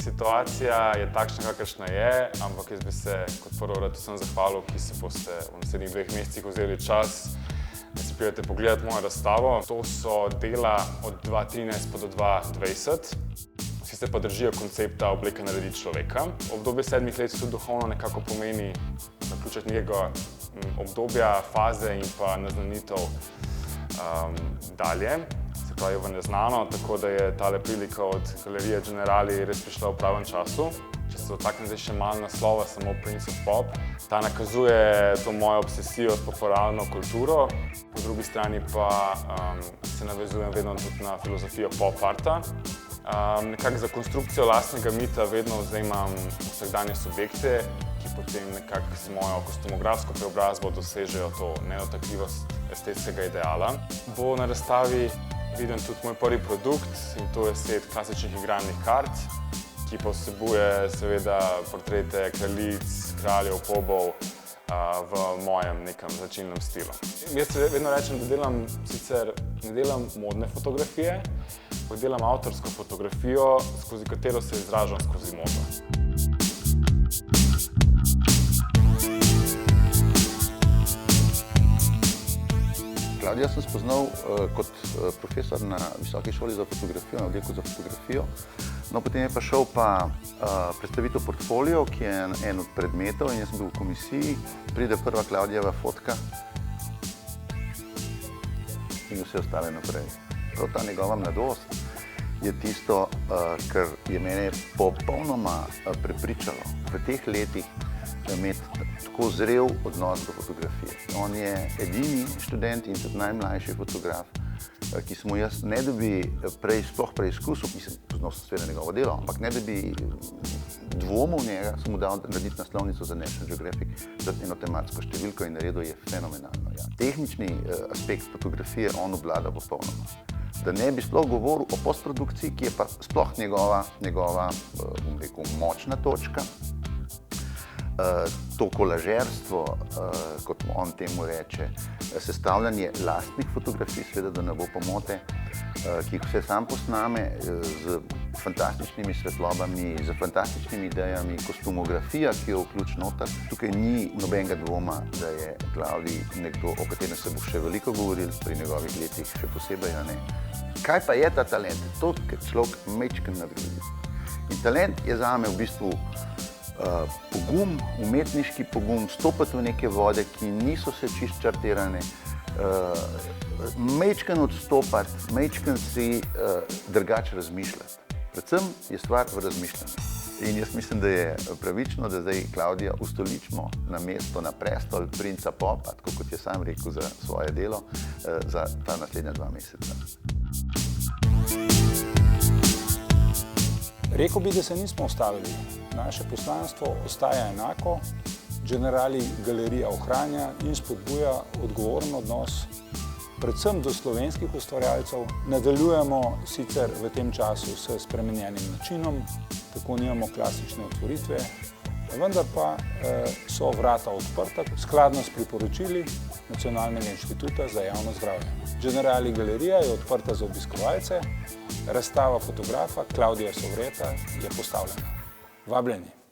Situacija je takšna, kakršna je, ampak jaz bi se kot prvo rad vsem zahvalil, ki se boste v naslednjih 2 mesecih vzeli čas, da si pridete pogledati mojo razstavo. To so dela od 2013 pa do 2020. Vsi se pa držijo koncepta obleka naredi človeka. Obdobje 7 let se tudi duhovno nekako pomeni zaključek nekega obdobja, faze in pa naznanitev dalje. Se pravi v neznano, tako da je tale prilika od galerije Generali res prišla v pravem času. Če se dotaknem zdaj še malo naslova, samo Prince of Pop. Ta nakazuje to mojo obsesijo s popularno kulturo, po drugi strani pa se navezujem vedno tudi na filozofijo pop arta. Nekako za konstrukcijo lastnega mita vedno vzemam vsakdanje subjekte, ki potem nekako z mojo kostumografsko preobrazbo dosežejo to nedotakljivost estetskega ideala. Bo na razstavi viden tudi moj prvi produkt in to je set klasičnih igralnih kart, ki pa vsebuje seveda portrete kraljic, kraljev, pobov v mojem nekem značilnem stilu. Jaz vedno rečem, da ne delam modne fotografije, ampak delam avtorsko fotografijo, skozi katero se izražam skozi modo. Klavdijo sem spoznal kot profesor na Visoki šoli za fotografijo, na oddelku za fotografijo. No, potem je pa šel predstavitev portfolio, ki je en od predmetov in jaz sem bil v komisiji. Pride prva Klavdijeva fotka in vse ostale naprej. Prav ta njegova mladost je tisto, kar je mene popolnoma prepričalo v teh letih imeti tako zrel odnos do fotografije. On je edini študent in tudi najmlajši fotograf, ki sem mu jaz, ne da bi sploh preizkusil, poznal sem seveda njegovo delo, ampak ne da bi dvomil v njega, sem mu dal narediti naslovnico za National Geographic, za eno tematsko številko in naredil je fenomenalno. Ja. Tehnični aspekt fotografije on obvlada popolnoma. Da ne bi sploh govoril o postprodukciji, ki je pa sploh njegova bom rekel, močna točka. To kolažerstvo, kot on temu reče, sestavljanje lastnih fotografij, seveda, da ne bo pomote, ki jih vse sam posname z fantastičnimi svetlobami, z fantastičnimi idejami, kostumografija, ki jo vključi noter. Tukaj ni nobenega dvoma, da je Klavdij nekdo, o katerem se bo še veliko govoril pri njegovih letih, še posebej, a ne. Kaj pa je ta talent? To, kar človek majčkeno nadgradi. In talent je zame v bistvu pogum, umetniški pogum, stopati v neke vode, ki niso se čist čartirane, majčkeno odstopati, majčkeno si drugače razmišljati. Predvsem je stvar v razmišljanju. In jaz mislim, da je pravično, da zdaj Klavdija ustoličimo na mesto, na prestol princa popa, tako kot je sam rekel za svoje delo, za ta naslednja 2 meseca. Rekel bi, da se nismo ustavili. Naše poslanstvo ostaja enako, Generali galerija ohranja in spodbuja odgovoren odnos predvsem do slovenskih ustvarjalcev. Nadaljujemo sicer v tem času s spremenjenim načinom, tako nimamo klasične otvoritve, vendar pa so vrata odprta skladno s priporočili Nacionalnega inštituta za javno zdravje. Generali galerija je odprta za obiskovalce, razstava fotografa Klavdija Sovreta je postavljena. Vabljeni!